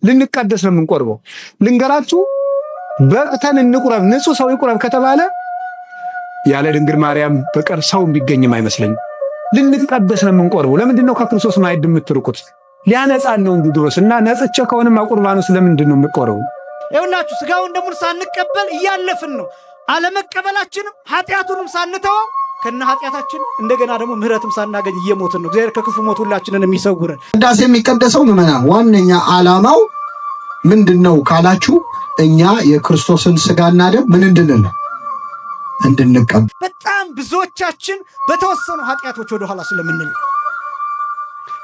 ልንቀደስ ነው የምንቆርበው። ልንገራችሁ በቅተን እንቁረብ፣ ንጹህ ሰው ይቁረብ ከተባለ ያለ ድንግል ማርያም በቀር ሰው ቢገኝም አይመስለኝም። ልንቀደስ ነው የምንቆርበው። ለምንድን ነው ከክርስቶስ ማዕድ የምትርቁት? ሊያነጻን ነው እንዱ ድሮስ እና ነጽቼ ከሆነማ ቁርባኑስ ለምንድን ነው የምቆረበው? ይኸውላችሁ ስጋውን ደሙን ሳንቀበል እያለፍን ነው። አለመቀበላችንም ኃጢአቱንም ሳንተው ከነ ኃጢአታችን እንደገና ደግሞ ምህረትም ሳናገኝ እየሞትን ነው። እግዚአብሔር ከክፉ ሞት ሁላችንን የሚሰውረን። ቅዳሴ የሚቀደሰው ምዕመናን ዋነኛ ዓላማው ምንድነው ካላችሁ እኛ የክርስቶስን ስጋና ደም ምን እንድንቀበል። በጣም ብዙዎቻችን በተወሰኑ ኃጢአቶች ወደ ኋላ ስለምንል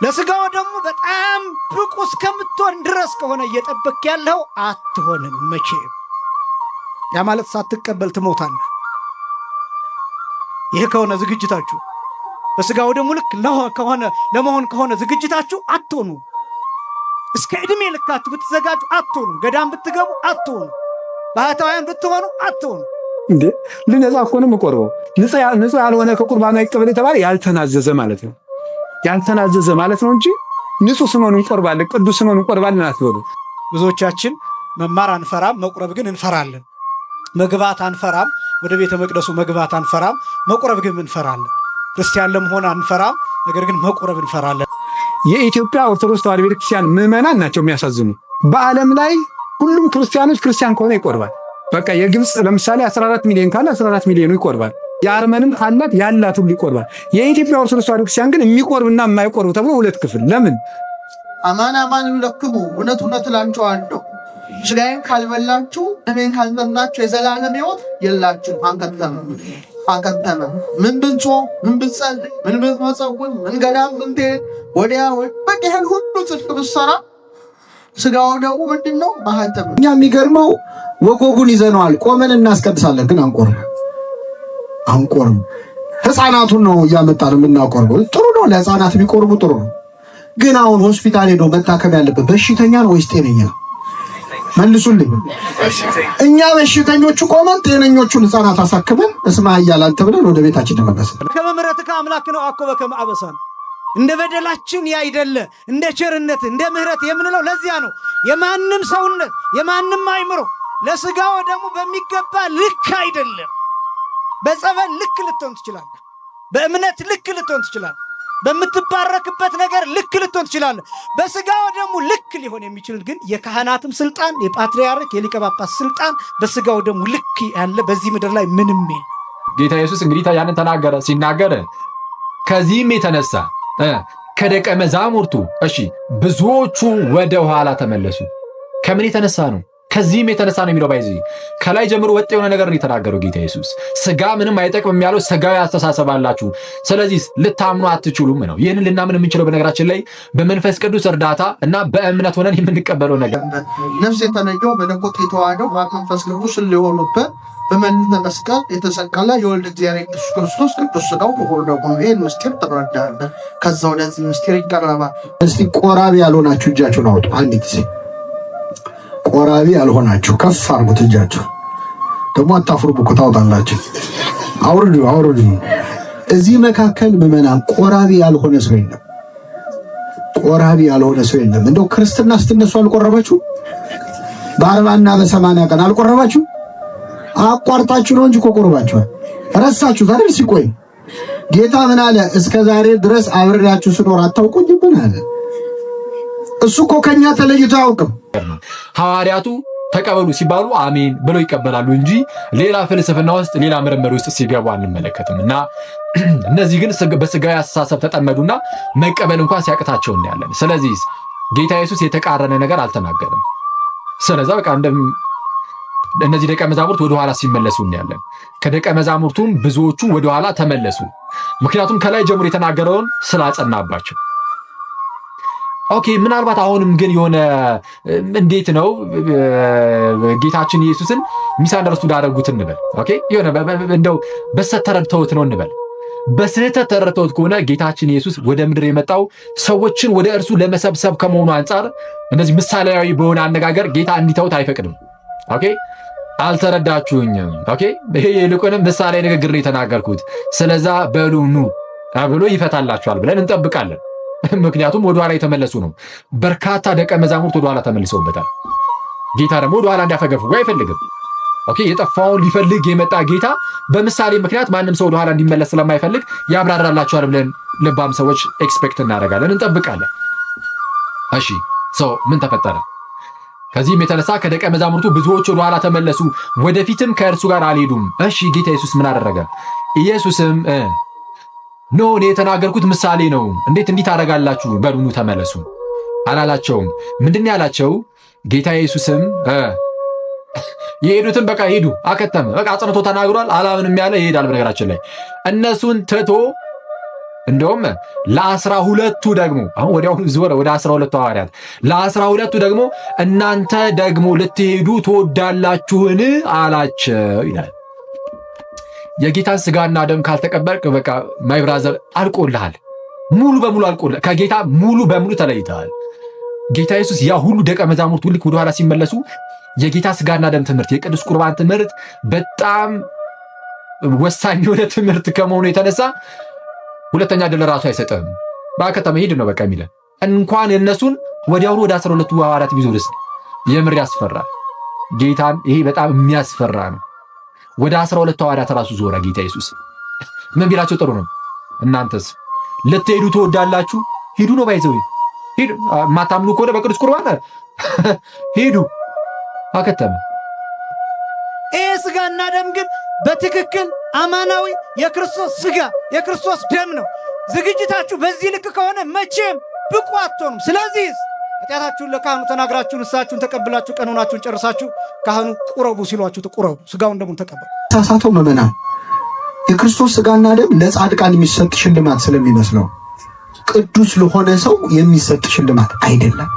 ለስጋው ደግሞ በጣም ብቁ እስከምትሆን ድረስ ከሆነ እየጠበክ ያለው አትሆንም መቼም። ያ ማለት ሳትቀበል ትሞታለህ። ይሄ ከሆነ ዝግጅታችሁ በስጋው ደግሞ ልክ ለመሆን ከሆነ ዝግጅታችሁ አትሆኑ። እስከ ዕድሜ ልካችሁ ብትዘጋጁ አትሆኑ። ገዳም ብትገቡ አትሆኑ። ባህታውያን ብትሆኑ አትሆኑ። እንዴ ልነጻ እኮ ነው የምቆርበው። ንጹህ ያልሆነ ከቁርባኑ አይቀበል የተባለ ያልተናዘዘ ማለት ነው። ያልተናዘዘ ማለት ነው እንጂ ንጹህ ስንሆን እንቆርባለን፣ ቅዱስ ስንሆን እንቆርባለን አትበሉ። ብዙዎቻችን መማር አንፈራም፣ መቁረብ ግን እንፈራለን። መግባት አንፈራም፣ ወደ ቤተ መቅደሱ መግባት አንፈራም፣ መቁረብ ግን እንፈራለን። ክርስቲያን ለመሆን አንፈራም፣ ነገር ግን መቁረብ እንፈራለን። የኢትዮጵያ ኦርቶዶክስ ተዋሕዶ ቤተክርስቲያን ምዕመናን ናቸው የሚያሳዝኑ። በዓለም ላይ ሁሉም ክርስቲያን ከሆነ ይቆርባል። በቃ የግብፅ ለምሳሌ 14 ሚሊዮን ካለ 14 ሚሊዮኑ ይቆርባል። የአርመንም ካላት ያላት ሁሉ ይቆርባል። የኢትዮጵያ ኦርቶዶክስ ተዋሕዶ ቤተክርስቲያን ግን የሚቆርብና የማይቆርብ ተብሎ ሁለት ክፍል። ለምን? አማን ይለክሙ እውነት እላችኋለሁ ስጋዬን ካልበላችሁ ደሜን ካልጠጣችሁ የዘላለም ሕይወት የላችሁ። አንከተመ ምን ብንጾም ምን ብንጸልይ ምን ብንመጸውት ምን ገዳም ብንሄድ ወዲያ በቃ ይሄን ሁሉ ጽድቅ ብትሰራ ስጋው ደግሞ ምንድን ነው? ማህተም። እኛ የሚገርመው ወጎጉን ይዘነዋል፣ ቆመን እናስቀድሳለን፣ ግን አንቆርም። ህፃናቱን ነው እያመጣን የምናቆርበው። ጥሩ ነው፣ ለህፃናት ቢቆርቡ ጥሩ ነው። ግን አሁን ሆስፒታል ሄዶ መታከም ያለበት በሽተኛ ነው ወይስ ጤነኛ? መልሱልኝ። እኛ በሽተኞቹ ቆመን ጤነኞቹን ህፃናት አሳክመን እስማ እያላን ተብለን ወደ ቤታችን ተመለስን። ከመምረትከ አምላክነ አኮ በከመ አበሳነ፣ እንደ በደላችን ያይደለ እንደ ቸርነት እንደ ምህረት የምንለው ለዚያ ነው። የማንም ሰውነት የማንም አይምሮ ለስጋው ደግሞ በሚገባ ልክ አይደለም። በጸበል ልክ ልትሆን ትችላለህ። በእምነት ልክ ልትሆን ትችላለህ። በምትባረክበት ነገር ልክ ልትሆን ትችላለህ። በስጋው ደግሞ ልክ ሊሆን የሚችል ግን የካህናትም ስልጣን፣ የፓትርያርክ የሊቀ ጳጳስ ስልጣን በስጋው ደግሞ ልክ ያለ በዚህ ምድር ላይ ምንም የለም። ጌታ ኢየሱስ እንግዲህ ያንን ተናገረ። ሲናገር ከዚህም የተነሳ ከደቀ መዛሙርቱ ብዙዎቹ ወደ ኋላ ተመለሱ። ከምን የተነሳ ነው? ከዚህም የተነሳ ነው የሚለው ባይዚ ከላይ ጀምሮ ወጥ የሆነ ነገር ነው የተናገረው ጌታ ኢየሱስ። ስጋ ምንም አይጠቅምም ያለው ስጋዊ አስተሳሰብ አላችሁ፣ ስለዚህ ልታምኑ አትችሉም ነው። ይህንን ልናምን የምንችለው በነገራችን ላይ በመንፈስ ቅዱስ እርዳታ እና በእምነት ሆነን የምንቀበለው ነገር ነፍስ የተለየው በመለኮት የተዋሃደው መንፈስ ቅዱስ ሊሆኑበት በመንፈስ መስቀል የተሰቀለ የወልድ እግዚአብሔር ኢየሱስ ክርስቶስ ቅዱስ ሥጋው ክቡር ደሙ ይህን ምስጢር ትረዳለህ። ከዛው ለዚህ ምስጢር ይቀርባል። እስቲ ቆራቢ ያልሆናችሁ እጃችሁን አውጡ። አንድ ጊዜ ቆራቢ ያልሆናችሁ ከፍ አድርጉት እጃችሁ። ደግሞ አታፍሩም እኮ ታውጣላችሁ። አውርዱ። እዚህ መካከል ምዕመናን ቆራቢ ያልሆነ ሰው የለም። እንደው ክርስትና ስትነሱ አልቆረባችሁ? በ40 እና በ80 ቀን አልቆረባችሁ? አቋርጣችሁ ነው እንጂ እኮ ቆርባችኋል። ረሳችሁ ታዲያ። ሲቆይ ጌታ ምን አለ? እስከ ዛሬ ድረስ አብሬያችሁ ስኖር አታውቁኝም አለ። እሱ እኮ ከኛ ተለይቶ አያውቅም። ሐዋርያቱ ተቀበሉ ሲባሉ አሜን ብለው ይቀበላሉ እንጂ ሌላ ፍልስፍና ውስጥ ሌላ ምርምር ውስጥ ሲገቡ አንመለከትም። እና እነዚህ ግን በስጋዊ አስተሳሰብ ተጠመዱና መቀበል እንኳን ሲያቅታቸው እናያለን። ስለዚህ ጌታ ኢየሱስ የተቃረነ ነገር አልተናገረም። ስለዚህ በቃ እነዚህ ደቀ መዛሙርት ወደ ኋላ ሲመለሱ እናያለን። ከደቀ መዛሙርቱም ብዙዎቹ ወደ ኋላ ተመለሱ። ምክንያቱም ከላይ ጀምሮ የተናገረውን ስላጸናባቸው። ኦኬ፣ ምናልባት አሁንም ግን የሆነ እንዴት ነው ጌታችን ኢየሱስን ሚስ አንደርስቱድ አደረጉት እንበል። ኦኬ፣ የሆነ እንደው በስህተት ተረድተውት ነው እንበል። በስህተት ተረድተውት ከሆነ ጌታችን ኢየሱስ ወደ ምድር የመጣው ሰዎችን ወደ እርሱ ለመሰብሰብ ከመሆኑ አንጻር እንደዚህ ምሳሌያዊ በሆነ አነጋገር ጌታ እንዲተውት አይፈቅድም። ኦኬ፣ አልተረዳችሁኝም። ኦኬ፣ ይሄ ይልቁንም ምሳሌ ንግግር ነው የተናገርኩት። ስለዛ በሉ ኑ ብሎ ይፈታላችኋል ብለን እንጠብቃለን። ምክንያቱም ወደኋላ የተመለሱ ነው። በርካታ ደቀ መዛሙርት ወደኋላ ተመልሰውበታል። ጌታ ደግሞ ወደኋላ እንዲያፈገፍጉ አይፈልግም። ኦኬ፣ የጠፋውን ሊፈልግ የመጣ ጌታ በምሳሌ ምክንያት ማንም ሰው ወደኋላ እንዲመለስ ስለማይፈልግ ያብራራላቸዋል ብለን ልባም ሰዎች ኤክስፔክት እናደርጋለን፣ እንጠብቃለን። እሺ ሰው ምን ተፈጠረ? ከዚህም የተነሳ ከደቀ መዛሙርቱ ብዙዎች ወደኋላ ተመለሱ፣ ወደፊትም ከእርሱ ጋር አልሄዱም። እሺ ጌታ ኢየሱስ ምን አደረገ? ኢየሱስም ኖ እኔ የተናገርኩት ምሳሌ ነው፣ እንዴት እንዲህ ታደርጋላችሁ? በሉኑ ተመለሱ አላላቸውም። ምንድን ያላቸው? ጌታ ኢየሱስም የሄዱትን በቃ ሄዱ፣ አከተመ። በቃ አጽንቶ ተናግሯል። አላምንም ያለ ይሄዳል። በነገራችን ላይ እነሱን ትቶ እንደውም ለ12ቱ ደግሞ አሁን ወዲያውኑ ዞረ ወደ 12ቱ ሐዋርያት። ለ12ቱ ደግሞ እናንተ ደግሞ ልትሄዱ ትወዳላችሁን አላቸው ይላል። የጌታን ስጋና ደም ካልተቀበልክ በቃ ማይ ብራዘር አልቆልሃል፣ ሙሉ በሙሉ አልቆልሃል። ከጌታ ሙሉ በሙሉ ተለይተሃል። ጌታ ኢየሱስ ያ ሁሉ ደቀ መዛሙርት ልክ ወደ ኋላ ሲመለሱ የጌታ ስጋና ደም ትምህርት፣ የቅዱስ ቁርባን ትምህርት በጣም ወሳኝ የሆነ ትምህርት ከመሆኑ የተነሳ ሁለተኛ ዕድል ራሱ አይሰጥም። በከተማ ሄድ ነው በቃ የሚለን። እንኳን የነሱን ወዲያውኑ ወደ 12ቱ ሐዋርያት ቢዞርስ የምር ያስፈራል። ጌታን ይሄ በጣም የሚያስፈራ ነው። ወደ 12ቱ ሐዋርያት ራሱ ዞረ ጌታ ኢየሱስ። ምን ቢላቸው ጥሩ ነው? እናንተስ ልትሄዱ ትወዳላችሁ? ሂዱ ነው ባይዘው። ሂዱ፣ ማታምኑ ከሆነ በቅዱስ ቁርባን ሂዱ፣ አከተመ። ይሄ ስጋና ደም ግን በትክክል አማናዊ የክርስቶስ ስጋ የክርስቶስ ደም ነው። ዝግጅታችሁ በዚህ ልክ ከሆነ መቼም ብቁ አትሆኑም። ስለዚህ ኃጢአታችሁን ለካህኑ ተናግራችሁ ንስሐችሁን ተቀብላችሁ ቀኖናችሁን ጨርሳችሁ ካህኑ ቁረቡ ሲሏችሁ ቁረቡ፣ ስጋውን ደሙን ተቀበሉ። ሳሳተው መመና የክርስቶስ ስጋና ደም ለጻድቃን የሚሰጥ ሽልማት ስለሚመስለው ቅዱስ ለሆነ ሰው የሚሰጥ ሽልማት አይደለም።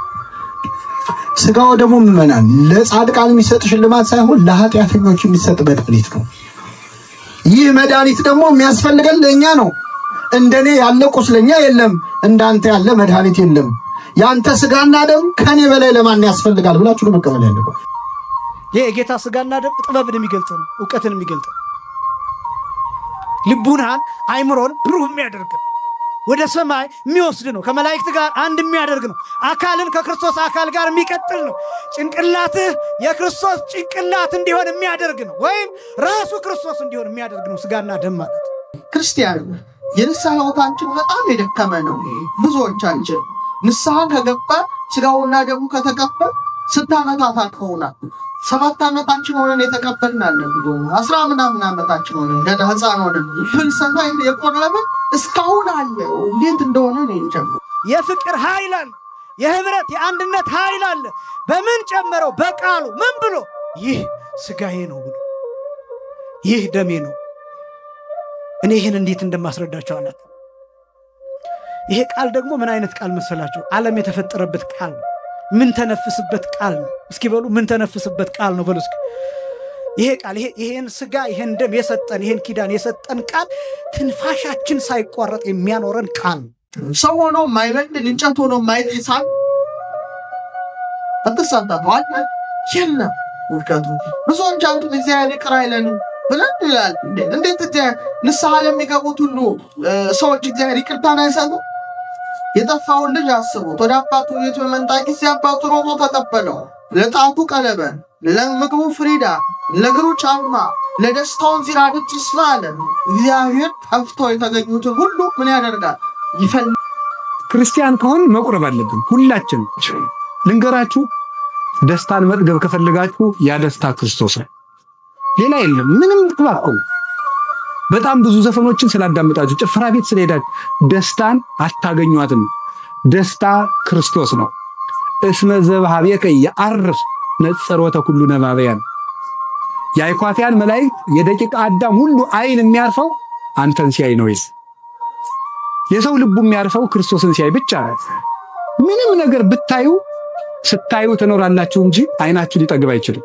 ስጋው ደግሞ ምመናን ለጻድቃን የሚሰጥ ሽልማት ሳይሆን ለኃጢአተኞች የሚሰጥ መድኃኒት ነው። ይህ መድኃኒት ደግሞ የሚያስፈልገን ለእኛ ነው። እንደኔ ያለ ቁስለኛ የለም፣ እንዳንተ ያለ መድኃኒት የለም። ያንተ ስጋና ደም ከኔ በላይ ለማን ያስፈልጋል ብላችሁ ለመቀበል ያለበት። ይህ የጌታ ስጋና ደም ጥበብን የሚገልጥ ነው፣ እውቀትን የሚገልጥ ነው፣ ልቡናን አይምሮን ብሩህ የሚያደርግ ነው፣ ወደ ሰማይ የሚወስድ ነው፣ ከመላእክት ጋር አንድ የሚያደርግ ነው፣ አካልን ከክርስቶስ አካል ጋር የሚቀጥል ነው፣ ጭንቅላትህ የክርስቶስ ጭንቅላት እንዲሆን የሚያደርግ ነው፣ ወይም ራሱ ክርስቶስ እንዲሆን የሚያደርግ ነው ስጋና ደም ማለት። ክርስቲያን የንስሐ ሕይወታችን በጣም የደከመ ነው። ብዙዎቻችን ንስሐ ከገባ ስጋውና ደሙ ከተቀበል 6 ዓመታት አልፈውናል። 7 ዓመታችን ሆነን የተቀበልናለን። 10 ምናምን ዓመታችን ሆነን ገና ሕፃን ሆነን ፍልሰታ የቆረብን እስካሁን አለ። እንዴት እንደሆነ ነው እንጀምር። የፍቅር ኃይል አለ፣ የህብረት የአንድነት ኃይል አለ። በምን ጨመረው? በቃሉ ምን ብሎ? ይህ ስጋዬ ነው ብሎ፣ ይህ ደሜ ነው። እኔ ይህን እንዴት እንደማስረዳቸው አላት። ይሄ ቃል ደግሞ ምን አይነት ቃል መሰላችሁ? ዓለም የተፈጠረበት ቃል ነው። ምን ተነፍስበት ቃል ነው። እስኪ በሉ ምን ተነፍስበት ቃል ነው በሉ እስኪ። ይሄ ቃል ይሄን ስጋ ይሄን ደም የሰጠን ይሄን ኪዳን የሰጠን ቃል ትንፋሻችን ሳይቋረጥ የሚያኖረን ቃል ነው። ሰው ሆኖ ማይበድል እንጨት ሆኖ ማይጤሳን አትሳታቷል የለም ውድቀቱ ብዙዎች አንዱ እግዚአብሔር ይቅር አይለንም ብለን ይላል። እንዴት ንስሐ ለሚገቡት ሁሉ ሰዎች እግዚአብሔር ይቅርታን አይሰጡ? የጠፋውን ልጅ አስቡት። ወደ አባቱ ቤት በመጣ ጊዜ አባቱ ሮጦ ተቀበለው። ለጣቱ ቀለበት፣ ለምግቡ ፍሪዳ፣ ለእግሩ ጫማ፣ ለደስታውን ዚራድ ተስፋ አለ። እግዚአብሔር ጠፍቶ የተገኙትን ሁሉ ምን ያደርጋል? ይፈልጋል። ክርስቲያን ከሆን መቁረብ አለብን ሁላችን። ልንገራችሁ፣ ደስታን መጥገብ ከፈልጋችሁ ያ ደስታ ክርስቶስ ነው፣ ሌላ የለም። ምንም ትባክሉ። በጣም ብዙ ዘፈኖችን ስላዳመጣችሁ፣ ጭፈራ ቤት ስለሄዳችሁ ደስታን አታገኟትም። ደስታ ክርስቶስ ነው። እስመ ዘበኀቤከ የዐርፍ ነጸሮተ ኩሉ ነባበያን። የአይኳፊያን መላእክት የደቂቀ አዳም ሁሉ አይን የሚያርፈው አንተን ሲያይ ነው። የሰው ልቡ የሚያርፈው ክርስቶስን ሲያይ ብቻ ነው። ምንም ነገር ብታዩ ስታዩ ትኖራላችሁ እንጂ አይናችሁ ሊጠግብ አይችልም።